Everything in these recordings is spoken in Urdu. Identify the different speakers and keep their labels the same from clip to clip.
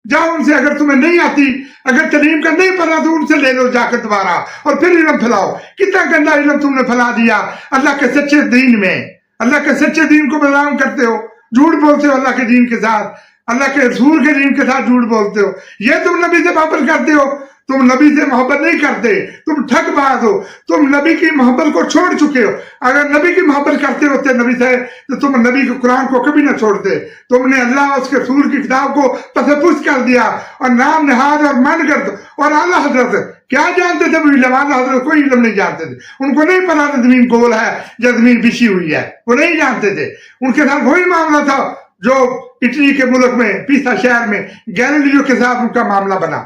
Speaker 1: جاؤ ان سے، اگر تمہیں نہیں آتی، اگر تعلیم کا نہیں پڑا تو ان سے لے لو جا کر دوبارہ، اور پھر علم پھیلاؤ۔ کتنا گندا علم تم نے پھیلا دیا اللہ کے سچے دین میں، اللہ کے سچے دین کو بدنام کرتے ہو، جھوٹ بولتے ہو اللہ کے دین کے ساتھ، اللہ کے رسول کے دین کے ساتھ جھوٹ بولتے ہو۔ یہ تم نبی سے محبت کرتے ہو؟ تم نبی سے محبت نہیں کرتے، تم ٹھگ باز ہو، تم نبی کی محبت کو چھوڑ چکے ہو۔ اگر نبی کی محبت کرتے ہوتے نبی سے تو تم نبی کے قرآن کو کبھی نہ چھوڑتے۔ تم نے اللہ اور اس کے رسول کی کتاب کو پس پس کر دیا، اور نام نہاد اور من گرد اور اعلیٰ حضرت کیا جانتے تھے؟ وہ علم اعلیٰ حضرت کوئی علم نہیں جانتے تھے، ان کو نہیں پتا تھا زمین گول ہے یا زمین بچھی ہوئی ہے، وہ نہیں جانتے تھے۔ ان کے ساتھ وہی معاملہ تھا جو اٹلی کے ملک میں پیسا شہر میں گیلیلیو کے ساتھ ان کا معاملہ بنا۔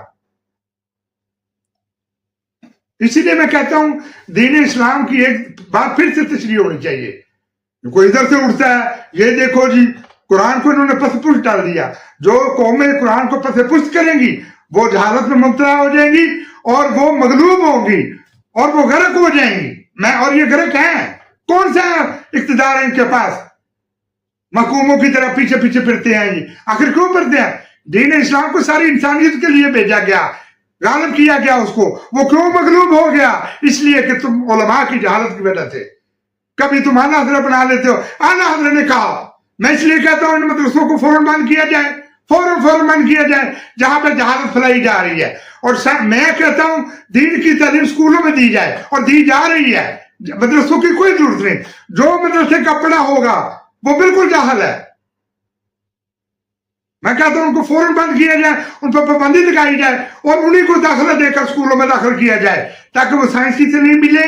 Speaker 1: اسی لیے میں کہتا ہوں دین اسلام کی ایک بات پھر سے تشریح ہونی چاہیے۔ کوئی ادھر سے اٹھتا ہے، یہ دیکھو جی قرآن کو انہوں نے پس پس ڈال دیا۔ جو قومیں قرآن کو پس پس کریں گی وہ جہالت میں مبتلا ہو جائیں گی، اور وہ مغلوب ہوں گی، اور وہ غرق ہو جائیں گی۔ اور یہ غرق ہیں، کون سا اقتدار ہے ان کے پاس؟ محکوموں کی طرح پیچھے پیچھے پھرتے ہیں۔ یہ آخر کیوں پھرتے ہیں؟ دین اسلام کو ساری انسانیت کے لیے بھیجا گیا، غالب کیا گیا اس کو، وہ کیوں مغلوب ہو گیا؟ اس لیے کہ تم علماء کی جہالت کی وجہ سے کبھی تم اعلیٰ حضرت بنا لیتے ہو۔ اعلیٰ حضرت نے کہا، میں اس لیے کہتا ہوں ان مدرسوں کو فوراً بند کیا جائے، فوراً بند کیا جائے جہاں پہ جہالت پھیلائی جا رہی ہے۔ اور میں کہتا ہوں دین کی تعلیم اسکولوں میں دی جائے، اور دی جا رہی ہے، مدرسوں کی کوئی ضرورت نہیں۔ جو مدرسے کا پڑھا ہوگا وہ بالکل جاہل ہے، میں کہتا ہوں ان کو فوراً بند کیا جائے، ان پر پابندی لگائی جائے، اور انہیں کو داخلہ دے کر اسکولوں میں داخل کیا جائے تاکہ وہ سائنس کی تعلیم ملے،